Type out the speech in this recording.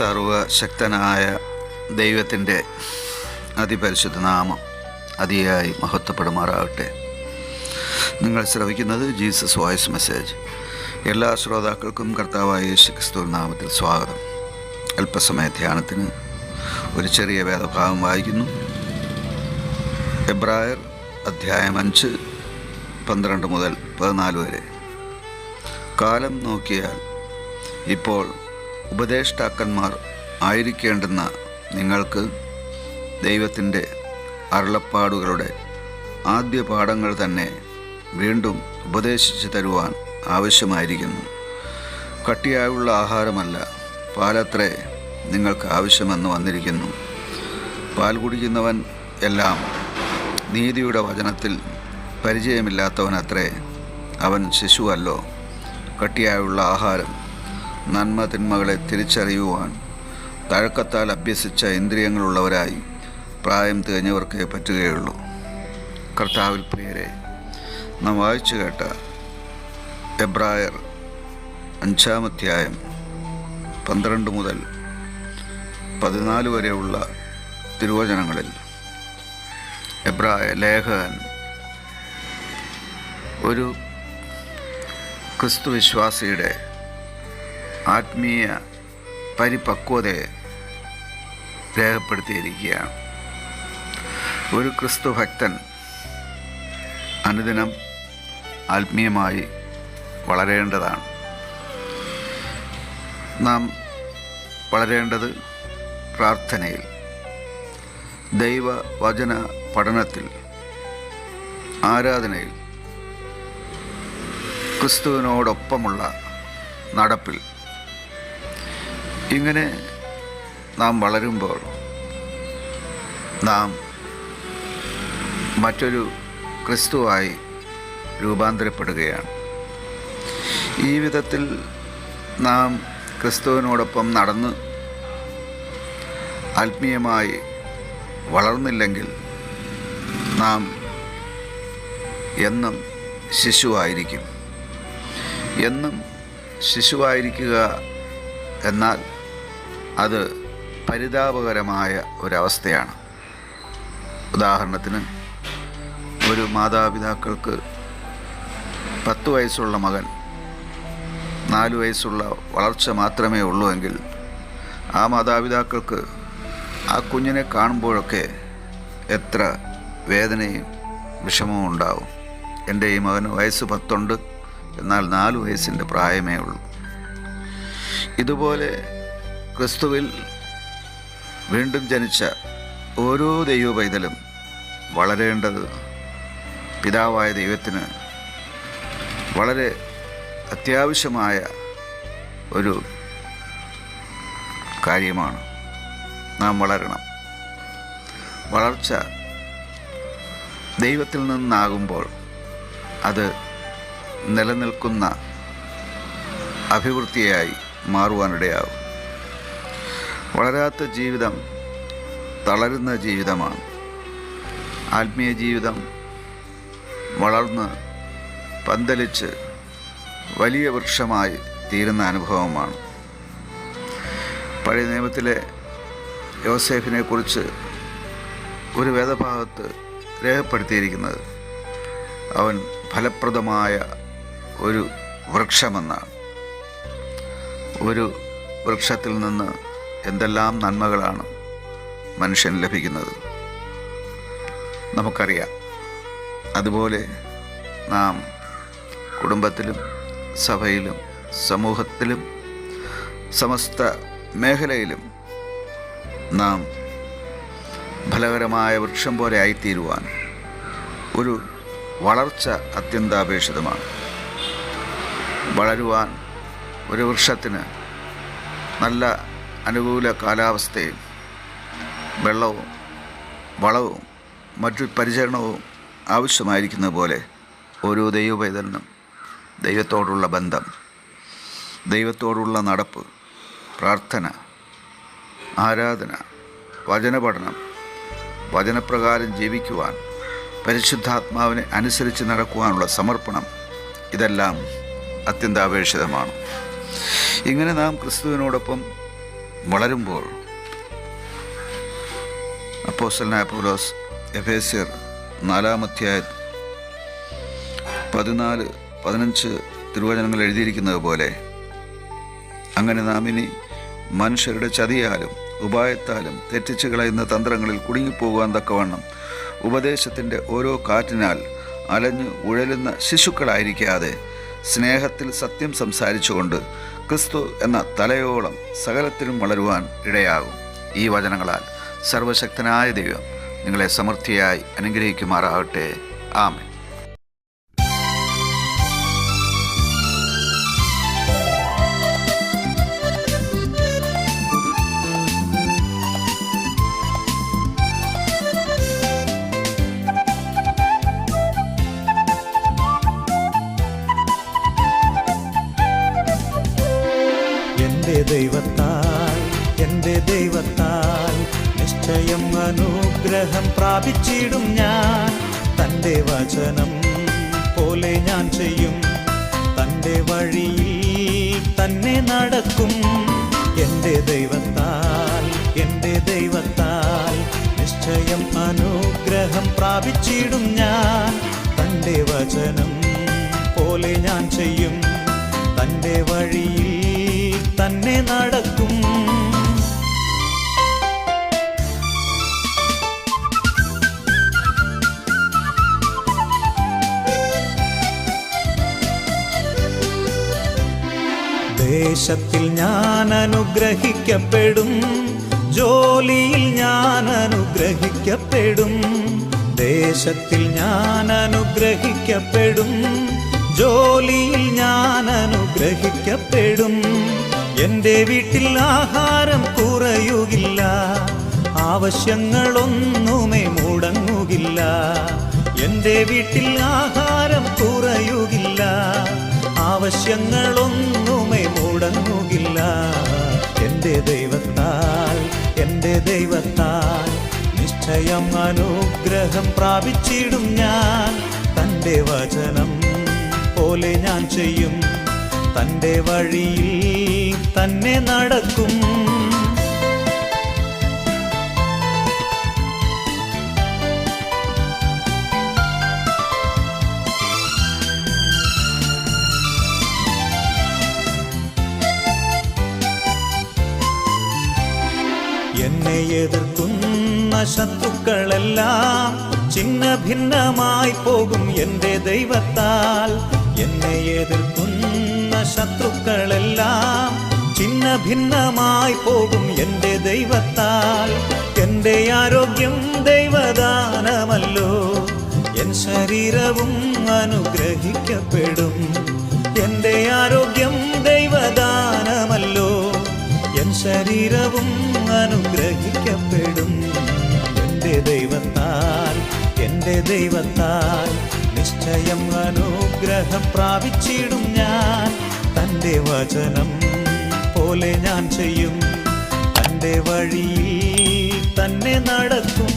സർവശക്തനായ ദൈവത്തിൻ്റെ അതിപരിശുദ്ധ നാമം അതിയായി മഹത്വപ്പെടുമാറാകട്ടെ. നിങ്ങൾ ശ്രവിക്കുന്നത് ജീസസ് വോയിസ് മെസ്സേജ്. എല്ലാ ശ്രോതാക്കൾക്കും കർത്താവായ യേശുക്രിസ്തു നാമത്തിൽ സ്വാഗതം. അല്പസമയ ധ്യാനത്തിന് ഒരു ചെറിയ വേദഭാഗം വായിക്കുന്നു. എബ്രായർ അധ്യായം 5, 12 മുതൽ 14 വരെ. കാലം നോക്കിയാൽ ഇപ്പോൾ ഉപദേഷ്ടാക്കന്മാർ ആയിരിക്കേണ്ടുന്ന നിങ്ങൾക്ക് ദൈവത്തിൻ്റെ അരുളപ്പാടുകളുടെ ആദ്യ പാഠങ്ങൾ തന്നെ വീണ്ടും ഉപദേശിച്ചു തരുവാൻ ആവശ്യമായിരിക്കുന്നു. കട്ടിയായുള്ള ആഹാരമല്ല, പാലത്രേ നിങ്ങൾക്ക് ആവശ്യമെന്ന് വന്നിരിക്കുന്നു. പാൽ കുടിക്കുന്നവൻ എല്ലാം നീതിയുടെ വചനത്തിൽ പരിചയമില്ലാത്തവനത്രേ, അവൻ ശിശുവല്ലോ. കട്ടിയായുള്ള ആഹാരം നന്മ തിന്മകളെ തിരിച്ചറിയുവാൻ തഴക്കത്താൽ അഭ്യസിച്ച ഇന്ദ്രിയങ്ങളുള്ളവരായി പ്രായം തികഞ്ഞവർക്കേ പറ്റുകയുള്ളൂ. കർത്താവിൽ പ്രിയരെ, നാം വായിച്ചു കേട്ട എബ്രായർ 5-ാം അധ്യായം 12 മുതൽ 14 വരെയുള്ള തിരുവചനങ്ങളിൽ എബ്രായ ലേഖകൻ ഒരു ക്രിസ്തുവിശ്വാസിയുടെ ആത്മീയ പരിപക്വതയെ രേഖപ്പെടുത്തിയിരിക്കുകയാണ്. ഒരു ക്രിസ്തു ഭക്തൻ അനുദിനം ആത്മീയമായി വളരേണ്ടതാണ്. നാം വളരേണ്ടത് പ്രാർത്ഥനയിൽ, ദൈവവചന പഠനത്തിൽ, ആരാധനയിൽ, ക്രിസ്തുവിനോടൊപ്പമുള്ള നടപ്പിൽ. ഇങ്ങനെ നാം വളരുമ്പോൾ നാം മറ്റൊരു ക്രിസ്തുവായി രൂപാന്തരപ്പെടുകയാണ്. ഈ വിധത്തിൽ നാം ക്രിസ്തുവിനോടൊപ്പം നടന്ന് ആത്മീയമായി വളർന്നില്ലെങ്കിൽ നാം എന്നും ശിശുവായിരിക്കും. എന്നും ശിശുവായിരിക്കുക എന്നാൽ അത് പരിതാപകരമായ ഒരവസ്ഥയാണ്. ഉദാഹരണത്തിന്, ഒരു മാതാപിതാക്കൾക്ക് 10 വയസ്സുള്ള മകൻ 4 വയസ്സുള്ള വളർച്ച മാത്രമേ ഉള്ളൂ എങ്കിൽ ആ മാതാപിതാക്കൾക്ക് ആ കുഞ്ഞിനെ കാണുമ്പോഴൊക്കെ എത്ര വേദനയും വിഷമവും ഉണ്ടാവും. എൻ്റെ ഈ മകന് വയസ്സ് 10 ഉണ്ട്, എന്നാൽ 4 വയസ്സിൻ്റെ പ്രായമേ ഉള്ളൂ. ഇതുപോലെ ക്രിസ്തുവിൽ വീണ്ടും ജനിച്ച ഓരോ ദൈവ പൈതലും വളരേണ്ടത് പിതാവായ ദൈവത്തിന് വളരെ അത്യാവശ്യമായ ഒരു കാര്യമാണ്. നാം വളരണം. വളർച്ച ദൈവത്തിൽ നിന്നാകുമ്പോൾ അത് നിലനിൽക്കുന്ന അഭിവൃദ്ധിയായി മാറുവാനിടയാകും. വളരാത്ത ജീവിതം തളരുന്ന ജീവിതമാണ്. ആത്മീയ ജീവിതം വളർന്ന് പന്തലിച്ച് വലിയ വൃക്ഷമായി തീരുന്ന അനുഭവമാണ്. പഴയ നിയമത്തിലെ യോസേഫിനെ കുറിച്ച് ഒരു വേദഭാഗത്ത് രേഖപ്പെടുത്തിയിരിക്കുന്നത് അവൻ ഫലപ്രദമായ ഒരു വൃക്ഷമെന്നാണ്. ഒരു വൃക്ഷത്തിൽ നിന്ന് എന്തെല്ലാം നന്മകളാണ് മനുഷ്യന് ലഭിക്കുന്നത് നമുക്കറിയാം. അതുപോലെ നാം കുടുംബത്തിലും സഭയിലും സമൂഹത്തിലും സമസ്ത മേഖലയിലും നാം ഫലകരമായ വൃക്ഷം പോലെ ആയിത്തീരുവാൻ ഒരു വളർച്ച അത്യന്താപേക്ഷിതമാണ്. വളരുവാൻ ഒരു വൃക്ഷത്തിന് നല്ല അനുകൂല കാലാവസ്ഥയും വെള്ളവും വളവും മറ്റു പരിചരണവും ആവശ്യമായിരിക്കുന്ന പോലെ ഓരോ ദൈവപൈതലിനും ദൈവത്തോടുള്ള ബന്ധം, ദൈവത്തോടുള്ള നടപ്പ്, പ്രാർത്ഥന, ആരാധന, വചനപഠനം, വചനപ്രകാരം ജീവിക്കുവാൻ, പരിശുദ്ധാത്മാവിനെ അനുസരിച്ച് നടക്കുവാനുള്ള സമർപ്പണം, ഇതെല്ലാം അത്യന്താപേക്ഷിതമാണ്. ഇങ്ങനെ നാം ക്രിസ്തുവിനോടൊപ്പം വളരുമ്പോൾ അപ്പോസ്തലനായ പൗലോസ് എഫേസ്യർ 4-ാം 14-15 തിരുവചനങ്ങൾ എഴുതിയിരിക്കുന്നത് പോലെ അങ്ങനെ നാം ഇനി മനുഷ്യരുടെ ചതിയാലും ഉപായത്താലും തെറ്റിച്ചു കളയുന്ന തന്ത്രങ്ങളിൽ കുടുങ്ങിപ്പോകുവാൻ തക്കവണ്ണം ഉപദേശത്തിൻ്റെ ഓരോ കാറ്റിനാൽ അലഞ്ഞു ഉഴലുന്ന ശിശുക്കളായിരിക്കാതെ സ്നേഹത്തിൽ സത്യം സംസാരിച്ചുകൊണ്ട് ക്രിസ്തു എന്ന തലയോളം സകലത്തിലും വളരുവാൻ ഇടയാകും. ഈ വചനങ്ങളാൽ സർവശക്തനായ ദൈവം നിങ്ങളെ സമൃദ്ധിയായി അനുഗ്രഹിക്കുമാറാകട്ടെ. ആമേൻ. എൻ്റെ ദൈവത്താൽ നിശ്ചയം അനുഗ്രഹം പ്രാപിച്ചിടും ഞാൻ. തൻ്റെ വചനം പോലെ ഞാൻ ചെയ്യും, തൻ്റെ വഴിയിൽ തന്നെ നടക്കും. എൻ്റെ ദൈവത്താൽ നിശ്ചയം അനുഗ്രഹം പ്രാപിച്ചിടും ഞാൻ. തൻ്റെ വചനം പോലെ ഞാൻ ചെയ്യും, തൻ്റെ വഴിയിൽ തന്നെ നടക്കും. ദേശത്തിൽ ഞാൻ അനുഗ്രഹിക്കപ്പെടും, ജോലിയിൽ ഞാൻ അനുഗ്രഹിക്കപ്പെടും. ദേശത്തിൽ ഞാൻ അനുഗ്രഹിക്കപ്പെടും, ജോലിയിൽ ഞാൻ അനുഗ്രഹിക്കപ്പെടും. എൻ്റെ വീട്ടിൽ ആഹാരം കുറയുകില്ല, ആവശ്യങ്ങളൊന്നുമേ മുടങ്ങുകില്ല. എൻ്റെ വീട്ടിൽ ആഹാരം കുറയുകില്ല, ആവശ്യങ്ങളൊന്നുമേ മുടങ്ങുകില്ല. എൻ്റെ ദൈവത്താൽ നിശ്ചയം അനുഗ്രഹം പ്രാപിച്ചിടും ഞാൻ. തൻ്റെ വചനം പോലെ ഞാൻ ചെയ്യും, തൻ്റെ വഴിയിൽ തന്നെ നടക്കും. എന്നെ എതിർക്കുന്ന ശത്രുക്കളെല്ലാം ചിന്ന ഭിന്നമായി പോകും എൻ്റെ ദൈവത്താൽ. എന്നെ എതിർക്കുന്ന ശത്രുക്കളെല്ലാം ചിന്ന ഭിന്നമായി പോകും എൻ്റെ ദൈവത്താൽ. എൻ്റെ ആരോഗ്യം ദൈവദാനമല്ലോ, എൻ ശരീരവും അനുഗ്രഹിക്കപ്പെടും. എൻ്റെ ആരോഗ്യം ദൈവദാനമല്ലോ, എൻ ശരീരവും അനുഗ്രഹിക്കപ്പെടും. എൻ്റെ ദൈവത്താൽ നിശ്ചയം അനുഗ്രഹം പ്രാപിച്ചിടും ഞാൻ. തൻ്റെ വചനം പോലെ ഞാൻ ചെയ്യും, തൻ്റെ വഴിയിൽ തന്നെ നടക്കും.